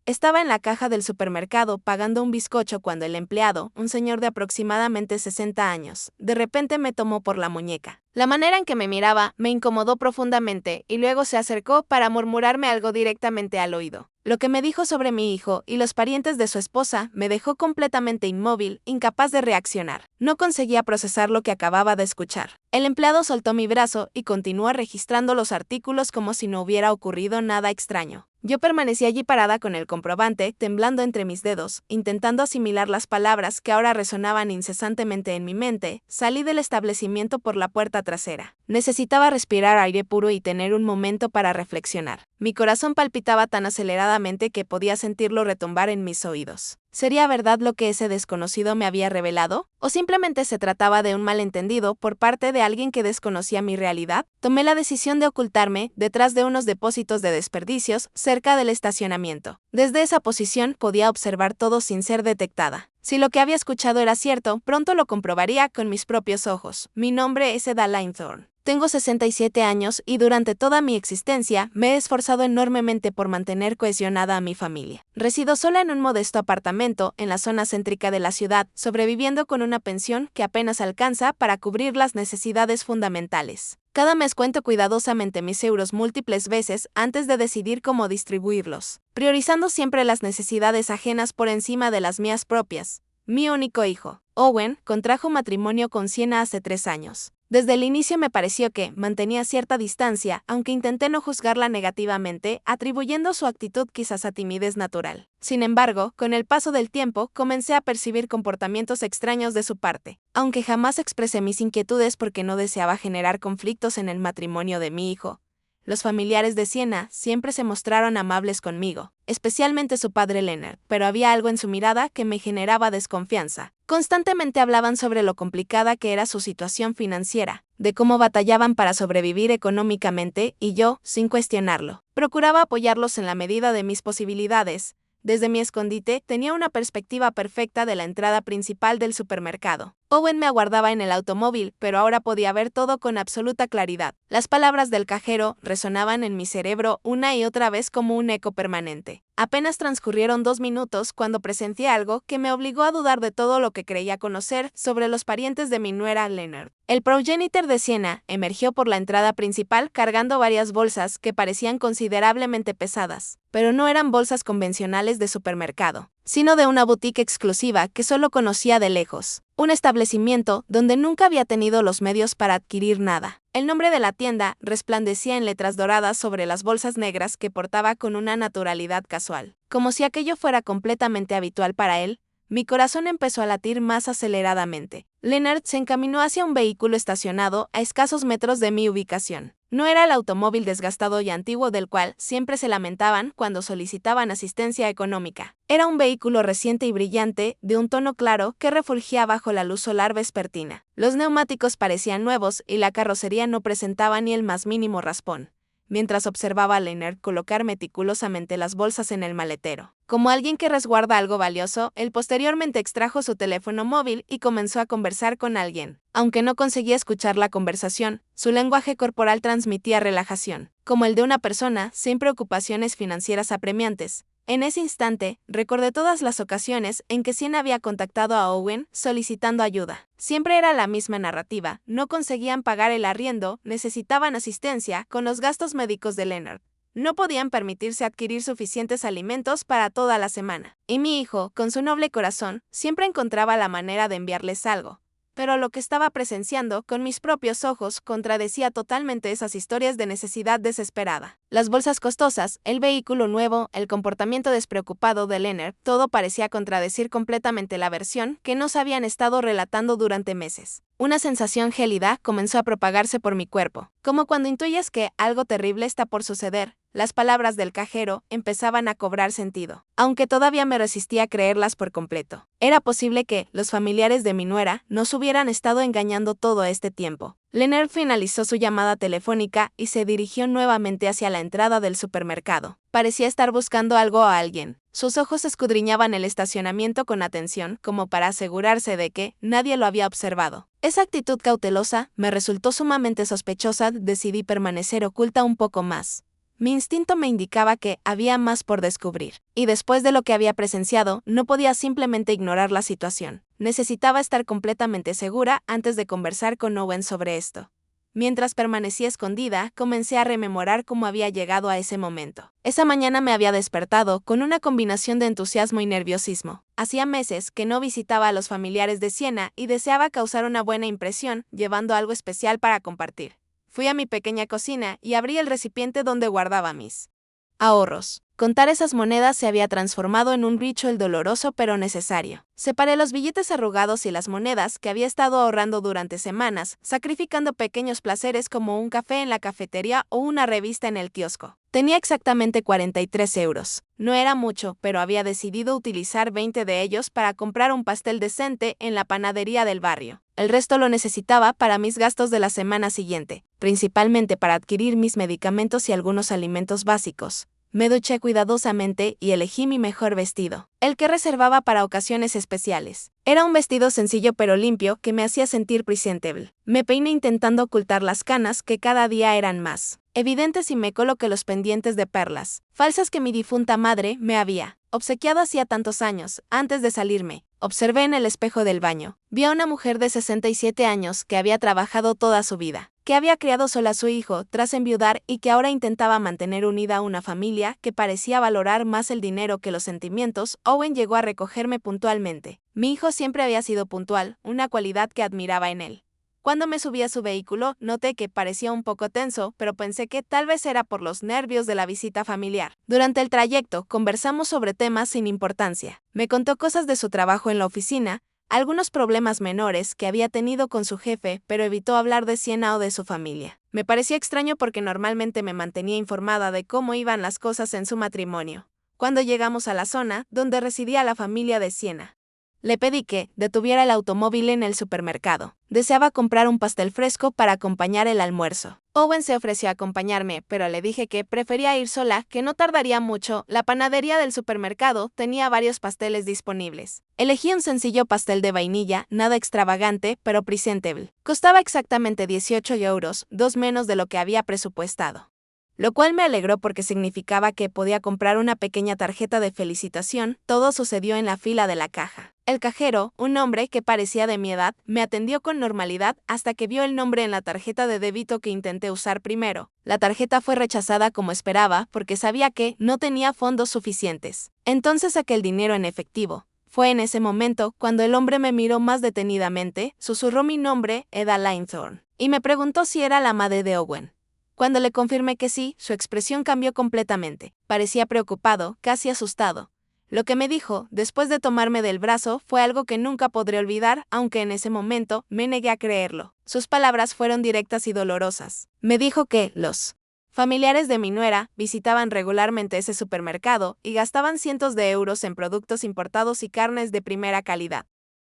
Estaba en la caja del supermercado pagando un bizcocho cuando el empleado, un señor de aproximadamente 60 años, de repente me tomó por la muñeca. La manera en que me miraba me incomodó profundamente y luego se acercó para murmurarme algo directamente al oído. Lo que me dijo sobre mi hijo y los parientes de su esposa me dejó completamente inmóvil, incapaz de reaccionar. No conseguía procesar lo que acababa de escuchar. El empleado soltó mi brazo y continuó registrando los artículos como si no hubiera ocurrido nada extraño. Yo permanecí allí parada con el comprobante, temblando entre mis dedos, intentando asimilar las palabras que ahora resonaban incesantemente en mi mente. Salí del establecimiento por la puerta trasera. Necesitaba respirar aire puro y tener un momento para reflexionar. Mi corazón palpitaba tan aceleradamente que podía sentirlo retumbar en mis oídos. ¿Sería verdad lo que ese desconocido me había revelado? ¿O simplemente se trataba de un malentendido por parte de alguien que desconocía mi realidad? Tomé la decisión de ocultarme detrás de unos depósitos de desperdicios cerca del estacionamiento. Desde esa posición podía observar todo sin ser detectada. Si lo que había escuchado era cierto, pronto lo comprobaría con mis propios ojos. Mi nombre es Eda Linethorn. Tengo 67 años y durante toda mi existencia me he esforzado enormemente por mantener cohesionada a mi familia. Resido sola en un modesto apartamento en la zona céntrica de la ciudad, sobreviviendo con una pensión que apenas alcanza para cubrir las necesidades fundamentales. Cada mes cuento cuidadosamente mis euros múltiples veces antes de decidir cómo distribuirlos, priorizando siempre las necesidades ajenas por encima de las mías propias. Mi único hijo, Owen, contrajo matrimonio con Sienna hace 3 años. Desde el inicio me pareció que mantenía cierta distancia, aunque intenté no juzgarla negativamente, atribuyendo su actitud quizás a timidez natural. Sin embargo, con el paso del tiempo, comencé a percibir comportamientos extraños de su parte. Aunque jamás expresé mis inquietudes porque no deseaba generar conflictos en el matrimonio de mi hijo, los familiares de Sienna siempre se mostraron amables conmigo, especialmente su padre Leonard, pero había algo en su mirada que me generaba desconfianza. Constantemente hablaban sobre lo complicada que era su situación financiera, de cómo batallaban para sobrevivir económicamente y yo, sin cuestionarlo, procuraba apoyarlos en la medida de mis posibilidades. Desde mi escondite tenía una perspectiva perfecta de la entrada principal del supermercado. Owen me aguardaba en el automóvil, pero ahora podía ver todo con absoluta claridad. Las palabras del cajero resonaban en mi cerebro una y otra vez como un eco permanente. Apenas transcurrieron 2 minutos cuando presencié algo que me obligó a dudar de todo lo que creía conocer sobre los parientes de mi nuera Leonard. El progenitor de Sienna emergió por la entrada principal cargando varias bolsas que parecían considerablemente pesadas, pero no eran bolsas convencionales de supermercado, sino de una boutique exclusiva que solo conocía de lejos. Un establecimiento donde nunca había tenido los medios para adquirir nada. El nombre de la tienda resplandecía en letras doradas sobre las bolsas negras que portaba con una naturalidad casual. Como si aquello fuera completamente habitual para él, mi corazón empezó a latir más aceleradamente. Leonard se encaminó hacia un vehículo estacionado a escasos metros de mi ubicación. No era el automóvil desgastado y antiguo del cual siempre se lamentaban cuando solicitaban asistencia económica. Era un vehículo reciente y brillante, de un tono claro que refulgía bajo la luz solar vespertina. Los neumáticos parecían nuevos y la carrocería no presentaba ni el más mínimo raspón. Mientras observaba a Leonard colocar meticulosamente las bolsas en el maletero. Como alguien que resguarda algo valioso, él posteriormente extrajo su teléfono móvil y comenzó a conversar con alguien. Aunque no conseguía escuchar la conversación, su lenguaje corporal transmitía relajación, como el de una persona sin preocupaciones financieras apremiantes. En ese instante, recordé todas las ocasiones en que Sienna había contactado a Owen solicitando ayuda. Siempre era la misma narrativa: no conseguían pagar el arriendo, necesitaban asistencia con los gastos médicos de Leonard. No podían permitirse adquirir suficientes alimentos para toda la semana. Y mi hijo, con su noble corazón, siempre encontraba la manera de enviarles algo. Pero lo que estaba presenciando con mis propios ojos contradecía totalmente esas historias de necesidad desesperada. Las bolsas costosas, el vehículo nuevo, el comportamiento despreocupado de Leonard, todo parecía contradecir completamente la versión que nos habían estado relatando durante meses. Una sensación gélida comenzó a propagarse por mi cuerpo, como cuando intuyes que algo terrible está por suceder. Las palabras del cajero empezaban a cobrar sentido, aunque todavía me resistía a creerlas por completo. Era posible que los familiares de mi nuera nos hubieran estado engañando todo este tiempo. Leonard finalizó su llamada telefónica y se dirigió nuevamente hacia la entrada del supermercado. Parecía estar buscando algo o a alguien. Sus ojos escudriñaban el estacionamiento con atención, como para asegurarse de que nadie lo había observado. Esa actitud cautelosa me resultó sumamente sospechosa. Decidí permanecer oculta un poco más. Mi instinto me indicaba que había más por descubrir, y después de lo que había presenciado, no podía simplemente ignorar la situación. Necesitaba estar completamente segura antes de conversar con Owen sobre esto. Mientras permanecía escondida, comencé a rememorar cómo había llegado a ese momento. Esa mañana me había despertado con una combinación de entusiasmo y nerviosismo. Hacía meses que no visitaba a los familiares de Siena y deseaba causar una buena impresión, llevando algo especial para compartir. Fui a mi pequeña cocina y abrí el recipiente donde guardaba mis ahorros. Contar esas monedas se había transformado en un ritual doloroso pero necesario. Separé los billetes arrugados y las monedas que había estado ahorrando durante semanas, sacrificando pequeños placeres como un café en la cafetería o una revista en el kiosco. Tenía exactamente 43 euros. No era mucho, pero había decidido utilizar 20 de ellos para comprar un pastel decente en la panadería del barrio. El resto lo necesitaba para mis gastos de la semana siguiente, principalmente para adquirir mis medicamentos y algunos alimentos básicos. Me duché cuidadosamente y elegí mi mejor vestido, el que reservaba para ocasiones especiales. Era un vestido sencillo pero limpio que me hacía sentir presentable. Me peiné intentando ocultar las canas que cada día eran más evidentes y me coloqué los pendientes de perlas, falsas que mi difunta madre me había obsequiado hacía tantos años, antes de salirme. Observé en el espejo del baño. Vi a una mujer de 67 años que había trabajado toda su vida, que había criado sola a su hijo tras enviudar y que ahora intentaba mantener unida a una familia que parecía valorar más el dinero que los sentimientos. Owen llegó a recogerme puntualmente. Mi hijo siempre había sido puntual, una cualidad que admiraba en él. Cuando me subí a su vehículo, noté que parecía un poco tenso, pero pensé que tal vez era por los nervios de la visita familiar. Durante el trayecto, conversamos sobre temas sin importancia. Me contó cosas de su trabajo en la oficina, algunos problemas menores que había tenido con su jefe, pero evitó hablar de Siena o de su familia. Me parecía extraño porque normalmente me mantenía informada de cómo iban las cosas en su matrimonio. Cuando llegamos a la zona donde residía la familia de Siena, le pedí que detuviera el automóvil en el supermercado. Deseaba comprar un pastel fresco para acompañar el almuerzo. Owen se ofreció a acompañarme, pero le dije que prefería ir sola, que no tardaría mucho. La panadería del supermercado tenía varios pasteles disponibles. Elegí un sencillo pastel de vainilla, nada extravagante, pero presentable. Costaba exactamente 18 euros, 2 menos de lo que había presupuestado. Lo cual me alegró porque significaba que podía comprar una pequeña tarjeta de felicitación. Todo sucedió en la fila de la caja. El cajero, un hombre que parecía de mi edad, me atendió con normalidad hasta que vio el nombre en la tarjeta de débito que intenté usar primero. La tarjeta fue rechazada como esperaba porque sabía que no tenía fondos suficientes. Entonces saqué el dinero en efectivo. Fue en ese momento cuando el hombre me miró más detenidamente, susurró mi nombre, Eda Linethorn, y me preguntó si era la madre de Owen. Cuando le confirmé que sí, su expresión cambió completamente. Parecía preocupado, casi asustado. Lo que me dijo, después de tomarme del brazo, fue algo que nunca podré olvidar, aunque en ese momento me negué a creerlo. Sus palabras fueron directas y dolorosas. Me dijo que los familiares de mi nuera visitaban regularmente ese supermercado y gastaban cientos de euros en productos importados y carnes de primera calidad,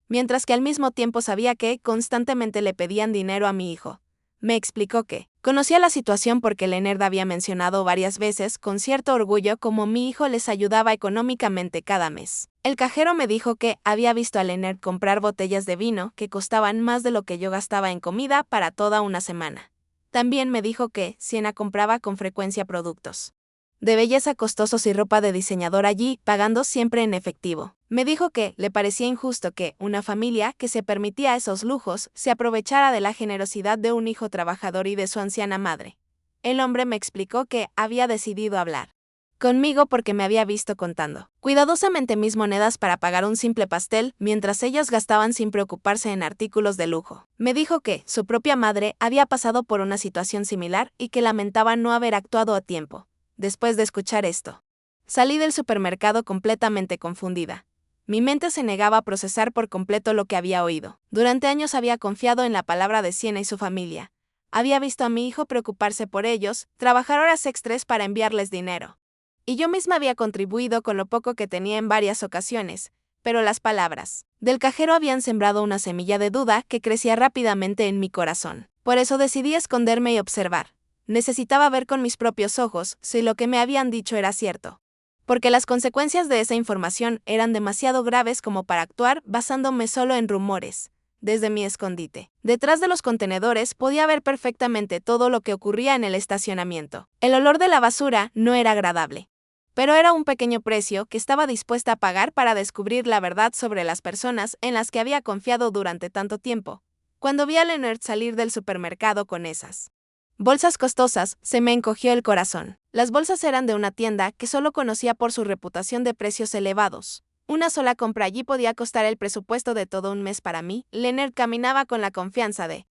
mientras que al mismo tiempo sabía que constantemente le pedían dinero a mi hijo. Me explicó que conocía la situación porque Leonard había mencionado varias veces con cierto orgullo cómo mi hijo les ayudaba económicamente cada mes. El cajero me dijo que había visto a Leonard comprar botellas de vino que costaban más de lo que yo gastaba en comida para toda una semana. También me dijo que Siena compraba con frecuencia productos de belleza costosos y ropa de diseñador allí, pagando siempre en efectivo. Me dijo que le parecía injusto que una familia que se permitía esos lujos se aprovechara de la generosidad de un hijo trabajador y de su anciana madre. El hombre me explicó que había decidido hablar conmigo porque me había visto contando cuidadosamente mis monedas para pagar un simple pastel, mientras ellos gastaban sin preocuparse en artículos de lujo. Me dijo que su propia madre había pasado por una situación similar y que lamentaba no haber actuado a tiempo. Después de escuchar esto, salí del supermercado completamente confundida. Mi mente se negaba a procesar por completo lo que había oído. Durante años había confiado en la palabra de Siena y su familia. Había visto a mi hijo preocuparse por ellos, trabajar horas extras para enviarles dinero. Y yo misma había contribuido con lo poco que tenía en varias ocasiones, pero las palabras del cajero habían sembrado una semilla de duda que crecía rápidamente en mi corazón. Por eso decidí esconderme y observar. Necesitaba ver con mis propios ojos si lo que me habían dicho era cierto, porque las consecuencias de esa información eran demasiado graves como para actuar basándome solo en rumores. desde mi escondite. Detrás de los contenedores podía ver perfectamente todo lo que ocurría en el estacionamiento. El olor de la basura no era agradable, pero era un pequeño precio que estaba dispuesta a pagar para descubrir la verdad sobre las personas en las que había confiado durante tanto tiempo. Cuando vi a Leonard salir del supermercado con esas bolsas costosas, se me encogió el corazón. Las bolsas eran de una tienda que solo conocía por su reputación de precios elevados. Una sola compra allí podía costar el presupuesto de todo un mes para mí. Leonard caminaba con la confianza de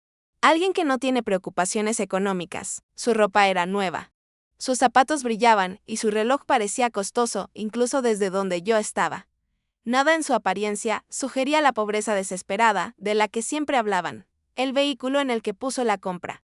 alguien que no tiene preocupaciones económicas. Su ropa era nueva. Sus zapatos brillaban y su reloj parecía costoso, incluso desde donde yo estaba. Nada en su apariencia sugería la pobreza desesperada de la que siempre hablaban. El vehículo en el que puso la compra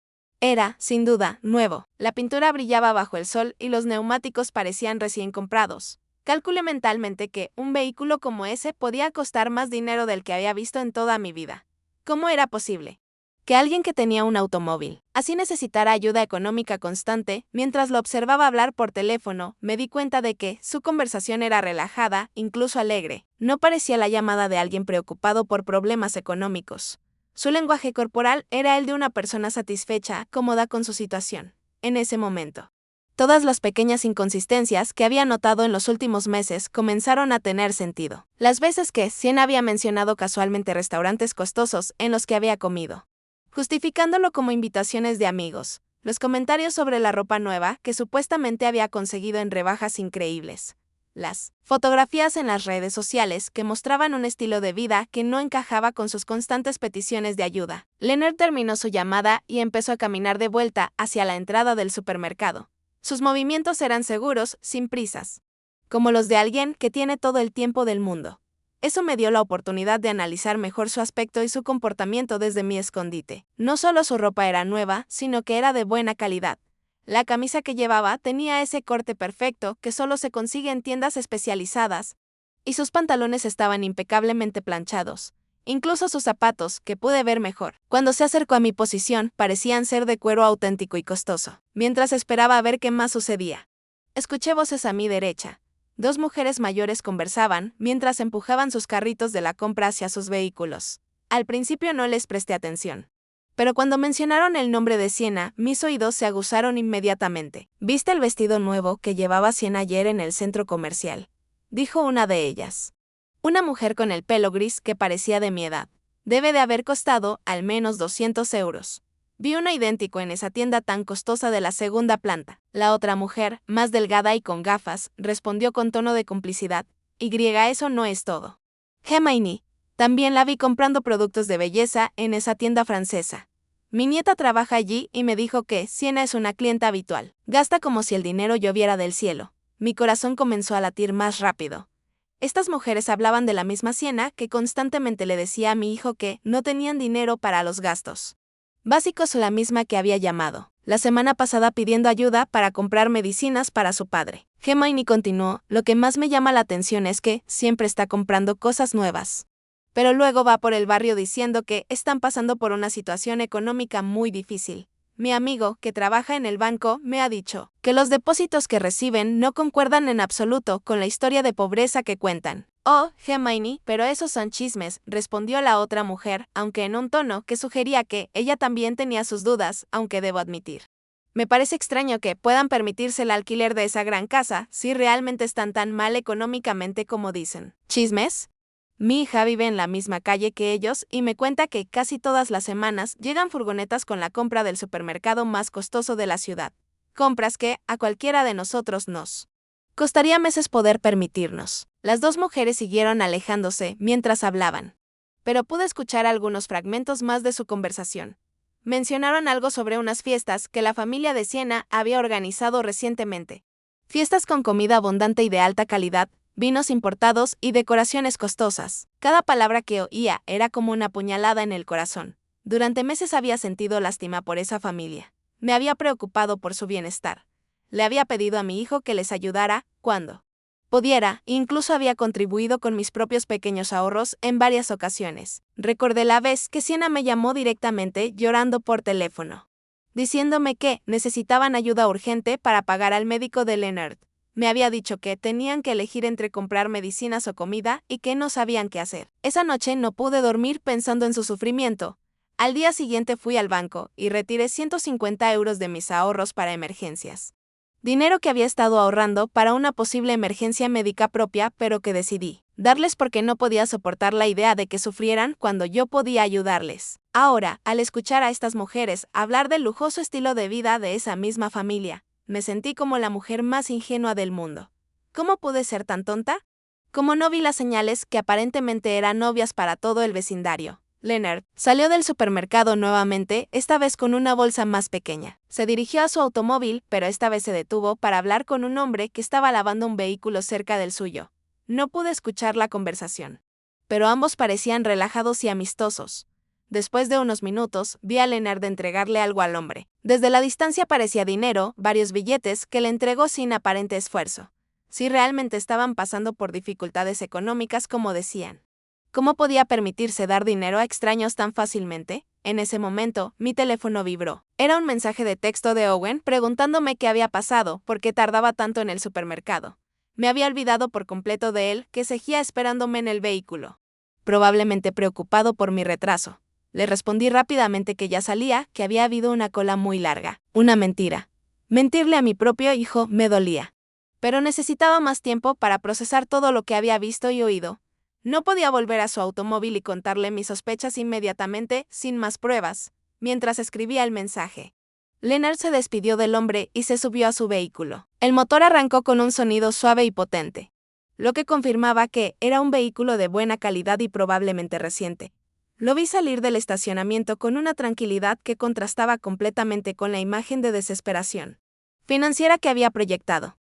era, sin duda, nuevo. La pintura brillaba bajo el sol y los neumáticos parecían recién comprados. Calculé mentalmente que un vehículo como ese podía costar más dinero del que había visto en toda mi vida. ¿Cómo era posible que alguien que tenía un automóvil así necesitara ayuda económica constante? Mientras lo observaba hablar por teléfono, me di cuenta de que su conversación era relajada, incluso alegre. No parecía la llamada de alguien preocupado por problemas económicos. Su lenguaje corporal era el de una persona satisfecha, cómoda con su situación. En ese momento, todas las pequeñas inconsistencias que había notado en los últimos meses comenzaron a tener sentido. Las veces que Sienna había mencionado casualmente restaurantes costosos en los que había comido, justificándolo como invitaciones de amigos, los comentarios sobre la ropa nueva que supuestamente había conseguido en rebajas increíbles, las fotografías en las redes sociales que mostraban un estilo de vida que no encajaba con sus constantes peticiones de ayuda. Leonard terminó su llamada y empezó a caminar de vuelta hacia la entrada del supermercado. Sus movimientos eran seguros, sin prisas, como los de alguien que tiene todo el tiempo del mundo. Eso me dio la oportunidad de analizar mejor su aspecto y su comportamiento desde mi escondite. No solo su ropa era nueva, sino que era de buena calidad. La camisa que llevaba tenía ese corte perfecto que solo se consigue en tiendas especializadas, y sus pantalones estaban impecablemente planchados. Incluso sus zapatos, que pude ver mejor cuando se acercó a mi posición, parecían ser de cuero auténtico y costoso. Mientras esperaba a ver qué más sucedía, escuché voces a mi derecha. Dos mujeres mayores conversaban mientras empujaban sus carritos de la compra hacia sus vehículos. Al principio no les presté atención, pero cuando mencionaron el nombre de Sienna, mis oídos se aguzaron inmediatamente. ¿Viste el vestido nuevo que llevaba Sienna ayer en el centro comercial?, dijo una de ellas. Una mujer con el pelo gris que parecía de mi edad. Debe de haber costado al menos 200 euros. Vi uno idéntico en esa tienda tan costosa de la segunda planta. La otra mujer, más delgada y con gafas, respondió con tono de complicidad. Eso no es todo. Hermione, también la vi comprando productos de belleza en esa tienda francesa. Mi nieta trabaja allí y me dijo que Sienna es una clienta habitual. Gasta como si el dinero lloviera del cielo. Mi corazón comenzó a latir más rápido. Estas mujeres hablaban de la misma Sienna que constantemente le decía a mi hijo que no tenían dinero para los gastos básicos, la misma que había llamado la semana pasada pidiendo ayuda para comprar medicinas para su padre. Hermione continuó, lo que más me llama la atención es que siempre está comprando cosas nuevas, pero luego va por el barrio diciendo que están pasando por una situación económica muy difícil. Mi amigo, que trabaja en el banco, me ha dicho que los depósitos que reciben no concuerdan en absoluto con la historia de pobreza que cuentan. Oh, Hermione, pero esos son chismes, respondió la otra mujer, aunque en un tono que sugería que ella también tenía sus dudas, aunque debo admitir. Me parece extraño que puedan permitirse el alquiler de esa gran casa si realmente están tan mal económicamente como dicen. ¿Chismes? Mi hija vive en la misma calle que ellos y me cuenta que casi todas las semanas llegan furgonetas con la compra del supermercado más costoso de la ciudad. Compras que, a cualquiera de nosotros nos costaría meses poder permitirnos. Las dos mujeres siguieron alejándose mientras hablaban, pero pude escuchar algunos fragmentos más de su conversación. Mencionaron algo sobre unas fiestas que la familia de Sienna había organizado recientemente. Fiestas con comida abundante y de alta calidad, vinos importados y decoraciones costosas. Cada palabra que oía era como una puñalada en el corazón. Durante meses había sentido lástima por esa familia. Me había preocupado por su bienestar. Le había pedido a mi hijo que les ayudara cuando pudiera, incluso había contribuido con mis propios pequeños ahorros en varias ocasiones. Recordé la vez que Sienna me llamó directamente llorando por teléfono, diciéndome que necesitaban ayuda urgente para pagar al médico de Leonard. Me había dicho que tenían que elegir entre comprar medicinas o comida y que no sabían qué hacer. Esa noche no pude dormir pensando en su sufrimiento. Al día siguiente fui al banco y retiré 150 euros de mis ahorros para emergencias. Dinero que había estado ahorrando para una posible emergencia médica propia, pero que decidí darles porque no podía soportar la idea de que sufrieran cuando yo podía ayudarles. Ahora, al escuchar a estas mujeres hablar del lujoso estilo de vida de esa misma familia, me sentí como la mujer más ingenua del mundo. ¿Cómo pude ser tan tonta? Como no vi las señales que aparentemente eran obvias para todo el vecindario. Leonard salió del supermercado nuevamente, esta vez con una bolsa más pequeña. Se dirigió a su automóvil, pero esta vez se detuvo para hablar con un hombre que estaba lavando un vehículo cerca del suyo. No pude escuchar la conversación, pero ambos parecían relajados y amistosos. Después de unos minutos, vi a Leonard entregarle algo al hombre. Desde la distancia parecía dinero, varios billetes que le entregó sin aparente esfuerzo. Si realmente estaban pasando por dificultades económicas como decían. ¿Cómo podía permitirse dar dinero a extraños tan fácilmente? En ese momento, mi teléfono vibró. Era un mensaje de texto de Owen preguntándome qué había pasado, por qué tardaba tanto en el supermercado. Me había olvidado por completo de él, que seguía esperándome en el vehículo. Probablemente preocupado por mi retraso. Le respondí rápidamente que ya salía, que había habido una cola muy larga. Una mentira. Mentirle a mi propio hijo me dolía. Pero necesitaba más tiempo para procesar todo lo que había visto y oído. No podía volver a su automóvil y contarle mis sospechas inmediatamente, sin más pruebas, mientras escribía el mensaje. Leonard se despidió del hombre y se subió a su vehículo. El motor arrancó con un sonido suave y potente, lo que confirmaba que era un vehículo de buena calidad y probablemente reciente. Lo vi salir del estacionamiento con una tranquilidad que contrastaba completamente con la imagen de desesperación financiera que había proyectado.